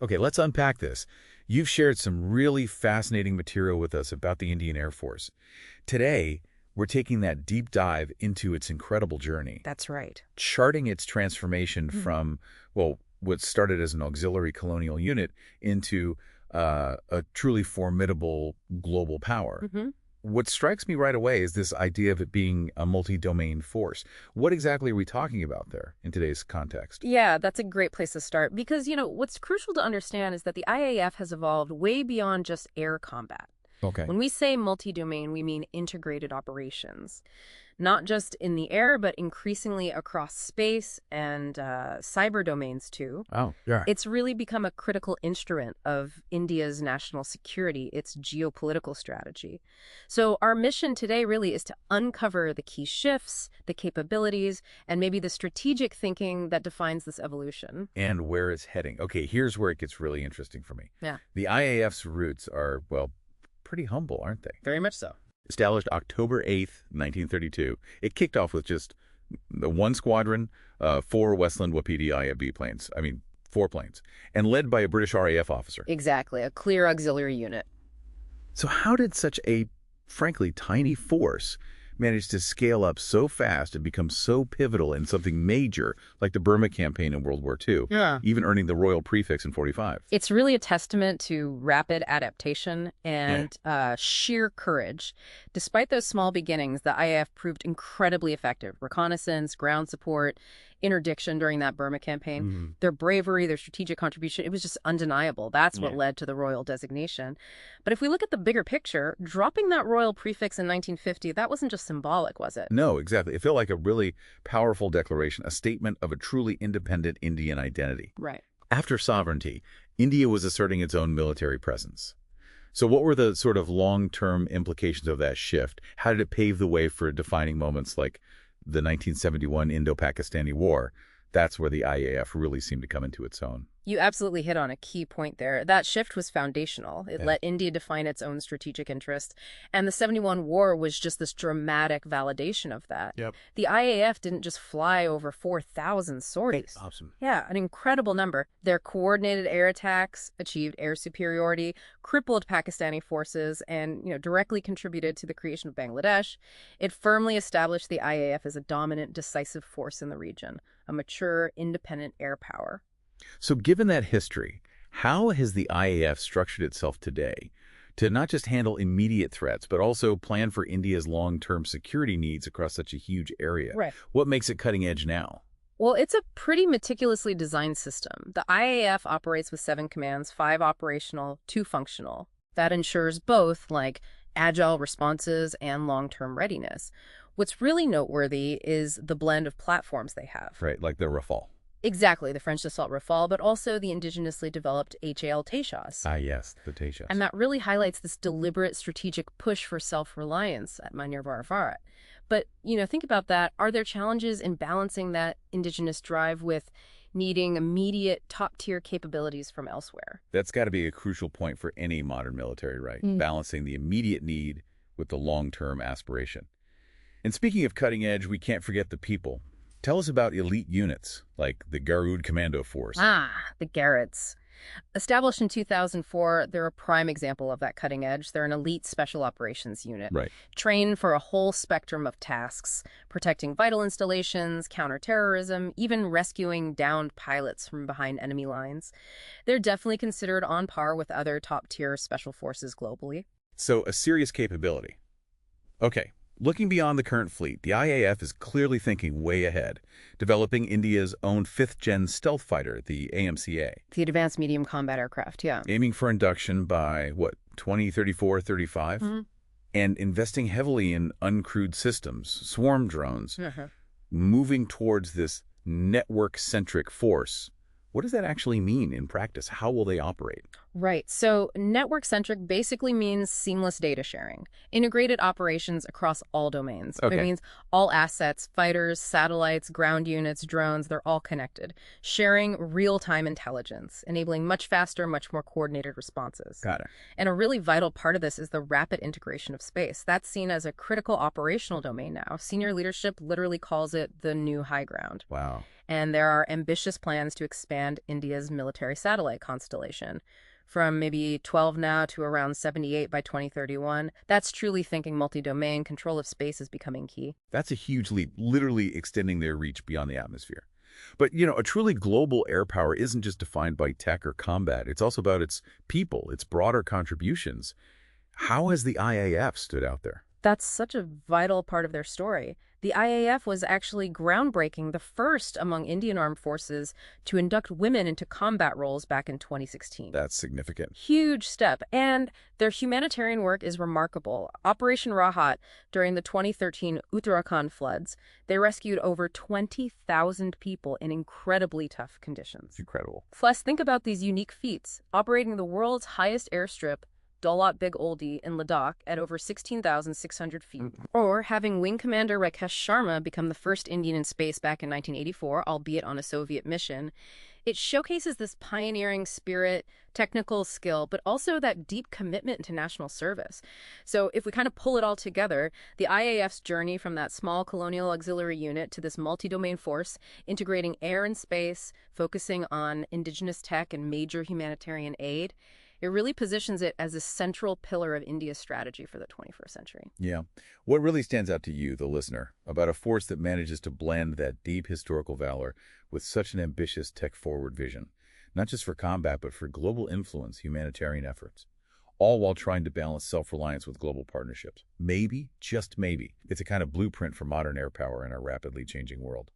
Okay, let's unpack this. You've shared some really fascinating material with us about the Indian Air Force. Today, we're taking that deep dive into its incredible journey, That's right. charting its transformation from, well, what started as an auxiliary colonial unit into a truly formidable global power. hmm What strikes me right away is this idea of it being a multi-domain force. What exactly are we talking about there in today's context? Yeah, that's a great place to start because, what's crucial to understand is that the IAF has evolved way beyond just air combat. Okay. When we say multi-domain, we mean integrated operations, not just in the air, but increasingly across space and cyber domains too. Oh, yeah. It's really become a critical instrument of India's national security, its geopolitical strategy. So our mission today really is to uncover the key shifts, the capabilities, and maybe the strategic thinking that defines this evolution. And where it's heading. Okay, here's where it gets really interesting for me. Yeah. The IAF's roots are, well, pretty humble, aren't they? Very much so. Established October 8th, 1932, it kicked off with just the one squadron, 4 Westland Wapiti IFB planes. I mean, 4 planes, and led by a British RAF officer. Exactly, a clear auxiliary unit. So how did such a, frankly, tiny force manage to scale up so fast and become so pivotal in something major like the Burma campaign in World War II, Yeah. even earning the royal prefix in 45? It's really a testament to rapid adaptation and sheer courage. Despite those small beginnings, the IAF proved incredibly effective. Reconnaissance, ground support, interdiction during that Burma campaign. Their bravery, their strategic contribution, it was just undeniable. That's what led to the royal designation. But if we look at the bigger picture, dropping that royal prefix in 1950, that wasn't just symbolic, was it? No, exactly. It felt like a really powerful declaration, a statement of a truly independent Indian identity. Right. After sovereignty, India was asserting its own military presence. So what were the sort of long-term implications of that shift? How did it pave the way for defining moments like the 1971 Indo-Pakistani War? That's where the IAF really seemed to come into its own. You absolutely hit on a key point there. That shift was foundational. It let India define its own strategic interest. And the 71 war was just this dramatic validation of that. Yep. The IAF didn't just fly over 4,000 sorties. Awesome. Yeah, an incredible number. Their coordinated air attacks achieved air superiority, crippled Pakistani forces, and directly contributed to the creation of Bangladesh. It firmly established the IAF as a dominant, decisive force in the region, a mature, independent air power. So given that history, how has the IAF structured itself today to not just handle immediate threats, but also plan for India's long-term security needs across such a huge area? Right. What makes it cutting edge now? Well, it's a pretty meticulously designed system. The IAF operates with 7 commands, 5 operational, 2 functional. That ensures both, agile responses and long-term readiness. What's really noteworthy is the blend of platforms they have. Right, like the Rafale. Exactly, the French Dassault Rafale, but also the indigenously developed HAL Tejas. Ah, yes, the Tejas. And that really highlights this deliberate strategic push for self-reliance at Manyavar. But, think about that. Are there challenges in balancing that indigenous drive with needing immediate top-tier capabilities from elsewhere? That's got to be a crucial point for any modern military, right? Balancing the immediate need with the long-term aspiration. And speaking of cutting edge, we can't forget the people. Tell us about elite units, like the Garud Commando Force. The Garrets. Established in 2004, they're a prime example of that cutting edge. They're an elite special operations unit. Right. Trained for a whole spectrum of tasks, protecting vital installations, counterterrorism, even rescuing downed pilots from behind enemy lines. They're definitely considered on par with other top-tier special forces globally. So a serious capability. Okay. Looking beyond the current fleet, the IAF is clearly thinking way ahead, developing India's own 5th-gen stealth fighter, the AMCA. The Advanced Medium Combat Aircraft, yeah. Aiming for induction by, 2034, 35? And investing heavily in uncrewed systems, swarm drones, moving towards this network-centric force. What does that actually mean in practice? How will they operate? Right. So network-centric basically means seamless data sharing, integrated operations across all domains. Okay. It means all assets, fighters, satellites, ground units, drones, they're all connected, sharing real-time intelligence, enabling much faster, much more coordinated responses. Got it. And a really vital part of this is the rapid integration of space. That's seen as a critical operational domain now. Senior leadership literally calls it the new high ground. Wow. And there are ambitious plans to expand India's military satellite constellation from maybe 12 now to around 78 by 2031. That's truly thinking multi-domain. Control of space is becoming key. That's a huge leap, literally extending their reach beyond the atmosphere. But, you know, a truly global air power isn't just defined by tech or combat. It's also about its people, its broader contributions. How has the IAF stood out there? That's such a vital part of their story. The IAF was actually groundbreaking, the first among Indian armed forces to induct women into combat roles back in 2016. That's significant. Huge step. And their humanitarian work is remarkable. Operation Rahat, during the 2013 Uttarakhand floods, they rescued over 20,000 people in incredibly tough conditions. Incredible. Plus, think about these unique feats. Operating the world's highest airstrip, Daulat Big Oldie in Ladakh at over 16,600 feet. Or having Wing Commander Rakesh Sharma become the first Indian in space back in 1984, albeit on a Soviet mission. It showcases this pioneering spirit, technical skill, but also that deep commitment to national service. So if we kind of pull it all together, the IAF's journey from that small colonial auxiliary unit to this multi-domain force, integrating air and space, focusing on indigenous tech and major humanitarian aid, it really positions it as a central pillar of India's strategy for the 21st century. Yeah. What really stands out to you, the listener, about a force that manages to blend that deep historical valor with such an ambitious tech-forward vision, not just for combat, but for global influence, humanitarian efforts, all while trying to balance self-reliance with global partnerships? Maybe, just maybe, it's a kind of blueprint for modern air power in our rapidly changing world.